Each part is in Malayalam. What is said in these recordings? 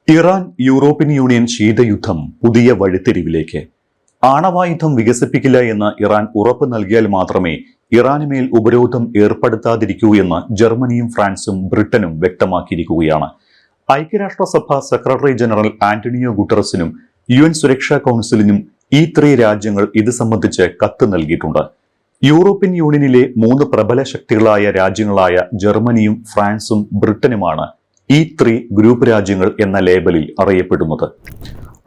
ഇറാൻ യൂറോപ്യൻ യൂണിയൻ ശീതയുദ്ധം പുതിയ വഴിത്തിരിവിലേക്ക്. ആണവായുധം വികസിപ്പിക്കില്ല എന്ന് ഇറാൻ ഉറപ്പ് നൽകിയാൽ മാത്രമേ ഇറാനുമേൽ ഉപരോധം ഏർപ്പെടുത്താതിരിക്കൂ എന്ന് ജർമ്മനിയും ഫ്രാൻസും ബ്രിട്ടനും വ്യക്തമാക്കിയിരിക്കുകയാണ്. ഐക്യരാഷ്ട്രസഭ സെക്രട്ടറി ജനറൽ ആന്റണിയോ ഗുട്ടറസിനും UN സുരക്ഷാ കൗൺസിലിനും ഈ 3 രാജ്യങ്ങൾ ഇത് സംബന്ധിച്ച് കത്ത് നൽകിയിട്ടുണ്ട്. യൂറോപ്യൻ യൂണിയനിലെ 3 പ്രബല ശക്തികളായ രാജ്യങ്ങളായ ജർമ്മനിയും ഫ്രാൻസും ബ്രിട്ടനുമാണ് ഈ 3 ഗ്രൂപ്പ് രാജ്യങ്ങൾ എന്ന ലേബലിൽ അറിയപ്പെടുന്നത്.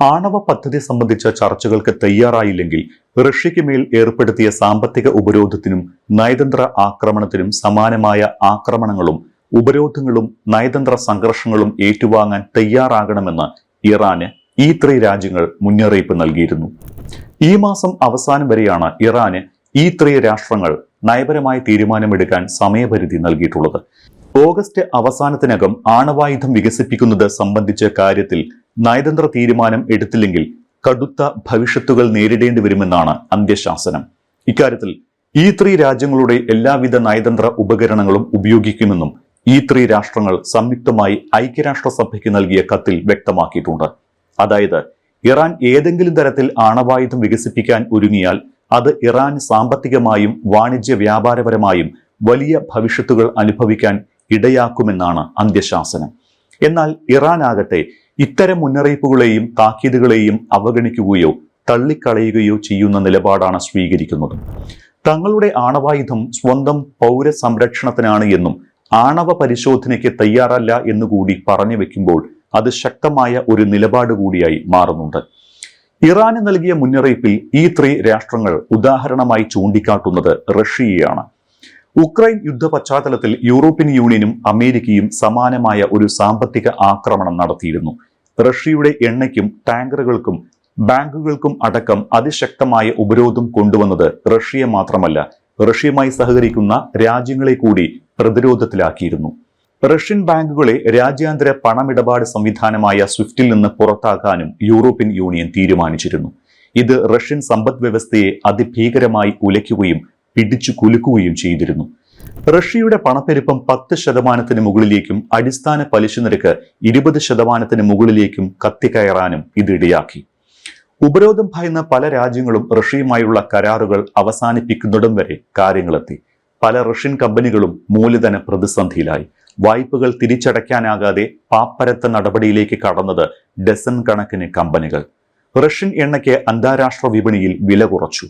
ആണവ പദ്ധതി സംബന്ധിച്ച ചർച്ചകൾക്ക് തയ്യാറായില്ലെങ്കിൽ റഷ്യയ്ക്ക് മേൽ ഏർപ്പെടുത്തിയ സാമ്പത്തിക ഉപരോധത്തിനും നയതന്ത്ര ആക്രമണത്തിനും സമാനമായ ആക്രമണങ്ങളും ഉപരോധങ്ങളും നയതന്ത്ര സംഘർഷങ്ങളും ഏറ്റുവാങ്ങാൻ തയ്യാറാകണമെന്ന് ഇറാന് ഈ 3 രാജ്യങ്ങൾ മുന്നറിയിപ്പ് നൽകിയിരുന്നു. ഈ മാസം അവസാനം വരെയാണ് ഇറാന് ഈ 3 രാഷ്ട്രങ്ങൾ നയപരമായ തീരുമാനമെടുക്കാൻ സമയപരിധി നൽകിയിട്ടുള്ളത്. ഓഗസ്റ്റ് അവസാനത്തിനകം ആണവായുധം വികസിപ്പിക്കുന്നത് സംബന്ധിച്ച കാര്യത്തിൽ നയതന്ത്ര തീരുമാനം എടുത്തില്ലെങ്കിൽ കടുത്ത ഭവിഷ്യത്തുകൾ നേരിടേണ്ടി വരുമെന്നാണ് അന്ത്യശാസനം. ഇക്കാര്യത്തിൽ ഈ 3 രാജ്യങ്ങളുടെ എല്ലാവിധ നയതന്ത്ര ഉപകരണങ്ങളും ഉപയോഗിക്കുമെന്നും ഈ 3 രാഷ്ട്രങ്ങൾ സംയുക്തമായി ഐക്യരാഷ്ട്രസഭയ്ക്ക് നൽകിയ കത്തിൽ വ്യക്തമാക്കിയിട്ടുണ്ട്. അതായത് ഇറാൻ ഏതെങ്കിലും തരത്തിൽ ആണവായുധം വികസിപ്പിക്കാൻ ഒരുങ്ങിയാൽ അത് ഇറാൻ സാമ്പത്തികമായും വാണിജ്യ വ്യാപാരപരമായും വലിയ ഭവിഷ്യത്തുകൾ അനുഭവിക്കാൻ ഇടയാക്കുമെന്നാണ് അന്ത്യശാസനം. എന്നാൽ ഇറാൻ ആകട്ടെ ഇത്തരം മുന്നറിയിപ്പുകളെയും താക്കീതുകളെയും അവഗണിക്കുകയോ തള്ളിക്കളയുകയോ ചെയ്യുന്ന നിലപാടാണ് സ്വീകരിക്കുന്നത്. തങ്ങളുടെ ആണവായുധം സ്വന്തം പൗരസംരക്ഷണത്തിനാണ് എന്നും ആണവ പരിശോധനയ്ക്ക് തയ്യാറല്ല എന്നുകൂടി പറഞ്ഞു വെക്കുമ്പോൾ അത് ശക്തമായ ഒരു നിലപാട് കൂടിയായി മാറുന്നുണ്ട്. ഇറാന് നൽകിയ മുന്നറിയിപ്പിൽ ഈ 3 രാഷ്ട്രങ്ങൾ ഉദാഹരണമായി ചൂണ്ടിക്കാട്ടുന്നത് റഷ്യയെയാണ്. ഉക്രൈൻ യുദ്ധ പശ്ചാത്തലത്തിൽ യൂറോപ്യൻ യൂണിയനും അമേരിക്കയും സമാനമായ ഒരു സാമ്പത്തിക ആക്രമണം നടത്തിയിരുന്നു. റഷ്യയുടെ എണ്ണയ്ക്കും ടാങ്കറുകൾക്കും ബാങ്കുകൾക്കും അടക്കം അതിശക്തമായ ഉപരോധം കൊണ്ടുവന്നത് റഷ്യയെ മാത്രമല്ല, റഷ്യയുമായി സഹകരിക്കുന്ന രാജ്യങ്ങളെ കൂടി പ്രതിരോധത്തിലാക്കിയിരുന്നു. റഷ്യൻ ബാങ്കുകളെ രാജ്യാന്തര പണമിടപാട് സംവിധാനമായ സ്വിഫ്റ്റിൽ നിന്ന് പുറത്താക്കാനും യൂറോപ്യൻ യൂണിയൻ തീരുമാനിച്ചിരുന്നു. ഇത് റഷ്യൻ സമ്പദ് വ്യവസ്ഥയെ അതിഭീകരമായി ഉലയ്ക്കുകയും പിടിച്ചു കുലുക്കുകയും ചെയ്തിരുന്നു. റഷ്യയുടെ പണപ്പെരുപ്പം 10% മുകളിലേക്കും അടിസ്ഥാന പലിശ നിരക്ക് 20% മുകളിലേക്കും കത്തിക്കയറാനും ഇതിടയാക്കി. ഉപരോധം ഭയന്ന പല രാജ്യങ്ങളും റഷ്യയുമായുള്ള കരാറുകൾ അവസാനിപ്പിക്കുന്നിടം വരെ കാര്യങ്ങളെത്തി. പല റഷ്യൻ കമ്പനികളും മൂലധന പ്രതിസന്ധിയിലായി. വായ്പകൾ തിരിച്ചടയ്ക്കാനാകാതെ പാപ്പരത്ത നടപടിയിലേക്ക് കടന്നത് ഡസൻ കണക്കിന് കമ്പനികൾ. റഷ്യൻ എണ്ണയ്ക്ക് അന്താരാഷ്ട്ര വിപണിയിൽ വില കുറച്ചു.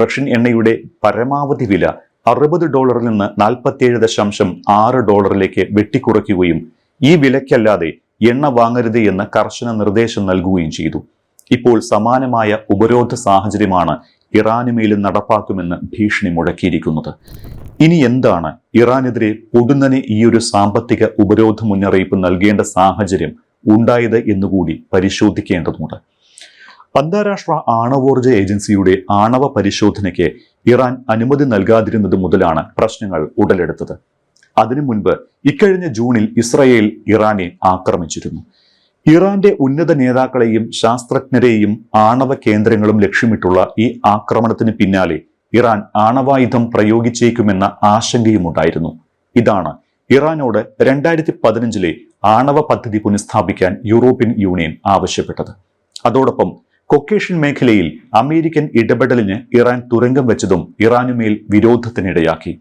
റഷ്യൻ എണ്ണയുടെ പരമാവധി വില $60 നിന്ന് $47.6 വെട്ടിക്കുറയ്ക്കുകയും ഈ വിലയ്ക്കല്ലാതെ എണ്ണ വാങ്ങരുത് എന്ന് കർശന നിർദ്ദേശം നൽകുകയും ചെയ്തു. ഇപ്പോൾ സമാനമായ ഉപരോധ സാഹചര്യമാണ് ഇറാനുമേലും നടപ്പാക്കുമെന്ന് ഭീഷണി മുഴക്കിയിരിക്കുന്നത്. ഇനി എന്താണ് ഇറാനെതിരെ പൊടുന്നനെ ഈയൊരു സാമ്പത്തിക ഉപരോധ മുന്നറിയിപ്പ് നൽകേണ്ട സാഹചര്യം ഉണ്ടായത് എന്നുകൂടി പരിശോധിക്കേണ്ടതുണ്ട്. അന്താരാഷ്ട്ര ആണവോർജ ഏജൻസിയുടെ ആണവ പരിശോധനയ്ക്ക് ഇറാൻ അനുമതി നൽകാതിരുന്നത് മുതലാണ് പ്രശ്നങ്ങൾ ഉടലെടുത്തത്. അതിനു മുൻപ് ഇക്കഴിഞ്ഞ ജൂണിൽ ഇസ്രായേൽ ഇറാനെ ആക്രമിച്ചിരുന്നു. ഇറാന്റെ ഉന്നത നേതാക്കളെയും ശാസ്ത്രജ്ഞരെയും ആണവ കേന്ദ്രങ്ങളും ലക്ഷ്യമിട്ടുള്ള ഈ ആക്രമണത്തിന് പിന്നാലെ ഇറാൻ ആണവായുധം പ്രയോഗിച്ചേക്കുമെന്ന ആശങ്കയുമുണ്ടായിരുന്നു. ഇതാണ് ഇറാനോട് 2015 ആണവ പദ്ധതി പുനഃസ്ഥാപിക്കാൻ യൂറോപ്യൻ യൂണിയൻ ആവശ്യപ്പെട്ടത്. അതോടൊപ്പം കൊക്കേഷ്യൻ മേഖലയിൽ അമേരിക്കൻ ഇടപെടലിന് ഇറാൻ തുരങ്കം വെച്ചതും ഇറാനുമേൽ വിരോധത്തിനിടയാക്കി.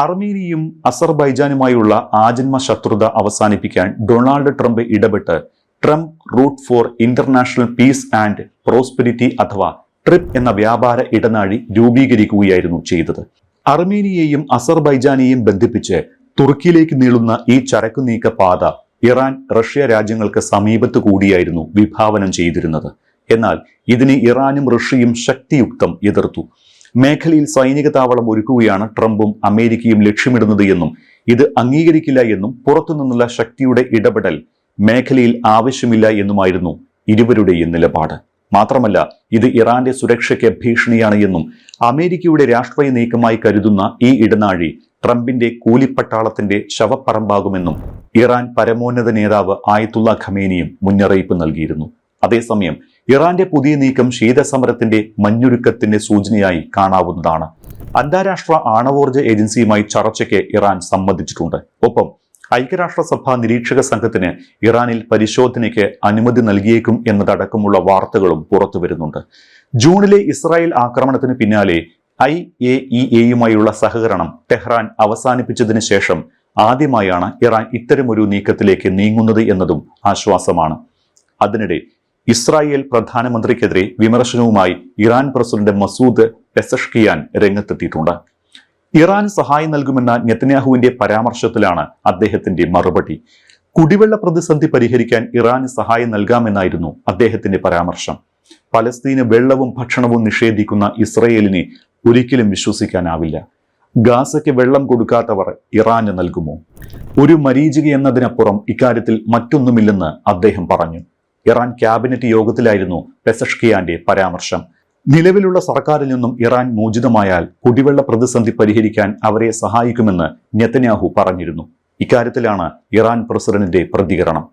അർമേനിയയും അസർബൈജാനുമായുള്ള ആജന്മ ശത്രുത അവസാനിപ്പിക്കാൻ ഡൊണാൾഡ് ട്രംപ് ഇടപെട്ട് Trump route for international peace and prosperity അഥവാ ട്രിപ്പ് എന്ന വ്യാപാര ഇടനാഴി രൂപീകരിക്കുകയായിരുന്നു ചെയ്തത്. അർമേനിയയെയും അസർബൈജാനെയും ബന്ധിപ്പിച്ച് തുർക്കിയിലേക്ക് നീളുന്ന ഈ ചരക്കു നീക്ക പാത ഇറാൻ റഷ്യ രാജ്യങ്ങൾക്ക് സമീപത്ത് കൂടിയായിരുന്നു വിഭാവനം ചെയ്തിരുന്നത്. എന്നാൽ ഇതിനെ ഇറാനും റഷ്യയും ശക്തിയുക്തം എതിർത്തു. മേഖലയിൽ സൈനിക താവളം ഒരുക്കുകയാണ് ട്രംപും അമേരിക്കയും ലക്ഷ്യമിടുന്നത് എന്നും ഇത് അംഗീകരിക്കില്ല എന്നും പുറത്തുനിന്നുള്ള ശക്തിയുടെ ഇടപെടൽ മേഖലയിൽ ആവശ്യമില്ല എന്നുമായിരുന്നു ഇരുവരുടെയും നിലപാട്. മാത്രമല്ല ഇത് ഇറാന്റെ സുരക്ഷയ്ക്ക് ഭീഷണിയാണ് എന്നും അമേരിക്കയുടെ രാഷ്ട്രീയ നീക്കമായി കരുതുന്ന ഈ ഇടനാഴി ട്രംപിന്റെ കൂലിപ്പട്ടാളത്തിന്റെ ശവപ്പറമ്പാകുമെന്നും ഇറാൻ പരമോന്നത നേതാവ് ആയത്തുള്ള ഖമേനിയും മുന്നറിയിപ്പ് നൽകിയിരുന്നു. അതേസമയം ഇറാന്റെ പുതിയ നീക്കം ശീതസമരത്തിന്റെ മഞ്ഞുരുക്കത്തിന്റെ സൂചനയായി കാണാവുന്നതാണ്. അന്താരാഷ്ട്ര ആണവോർജ ഏജൻസിയുമായി ചർച്ചയ്ക്ക് ഇറാൻ സമ്മതിച്ചിട്ടുണ്ട്. ഒപ്പം ഐക്യരാഷ്ട്രസഭ നിരീക്ഷക സംഘത്തിന് ഇറാനിൽ പരിശോധനയ്ക്ക് അനുമതി നൽകിയേക്കും എന്നതടക്കമുള്ള വാർത്തകളും പുറത്തുവരുന്നുണ്ട്. ജൂണിലെ ഇസ്രായേൽ ആക്രമണത്തിന് പിന്നാലെ IAEAയുമായുള്ള സഹകരണം ടെഹ്റാൻ അവസാനിപ്പിച്ചതിന് ശേഷം ആദ്യമായാണ് ഇറാൻ ഇത്തരമൊരു നീക്കത്തിലേക്ക് നീങ്ങുന്നത് എന്നതും ആശ്വാസമാണ്. അതിനിടെ ഇസ്രായേൽ പ്രധാനമന്ത്രിക്കെതിരെ വിമർശനവുമായി ഇറാൻ പ്രസിഡന്റ് മസൂദ് പെസഷ്കിയാൻ രംഗത്തെത്തിയിട്ടുണ്ട്. ഇറാൻ സഹായം നൽകുമെന്ന നെതന്യാഹുവിന്റെ പരാമർശത്തിലാണ് അദ്ദേഹത്തിന്റെ മറുപടി. കുടിവെള്ള പ്രതിസന്ധി പരിഹരിക്കാൻ ഇറാന് സഹായം നൽകാമെന്നായിരുന്നു അദ്ദേഹത്തിന്റെ പരാമർശം. പലസ്തീന് വെള്ളവും ഭക്ഷണവും നിഷേധിക്കുന്ന ഇസ്രയേലിനെ ഒരിക്കലും വിശ്വസിക്കാനാവില്ല. ഗാസയ്ക്ക് വെള്ളം കൊടുക്കാത്തവർ ഇറാന് നൽകുമോ? ഒരു മരീചിക എന്നതിനപ്പുറം ഇക്കാര്യത്തിൽ മറ്റൊന്നുമില്ലെന്ന് അദ്ദേഹം പറഞ്ഞു. ഇറാൻ ക്യാബിനറ്റ് യോഗത്തിലായിരുന്നു പെസഷ്കിയാന്റെ പരാമർശം. നിലവിലുള്ള സർക്കാരിൽ നിന്നും ഇറാൻ മോചിതമായാൽ കുടിവെള്ള പ്രതിസന്ധി പരിഹരിക്കാൻ അവരെ സഹായിക്കുമെന്ന് നെതന്യാഹു പറഞ്ഞിരുന്നു. ഇക്കാര്യത്തിലാണ് ഇറാൻ പ്രസിഡന്റിന്റെ പ്രതികരണം.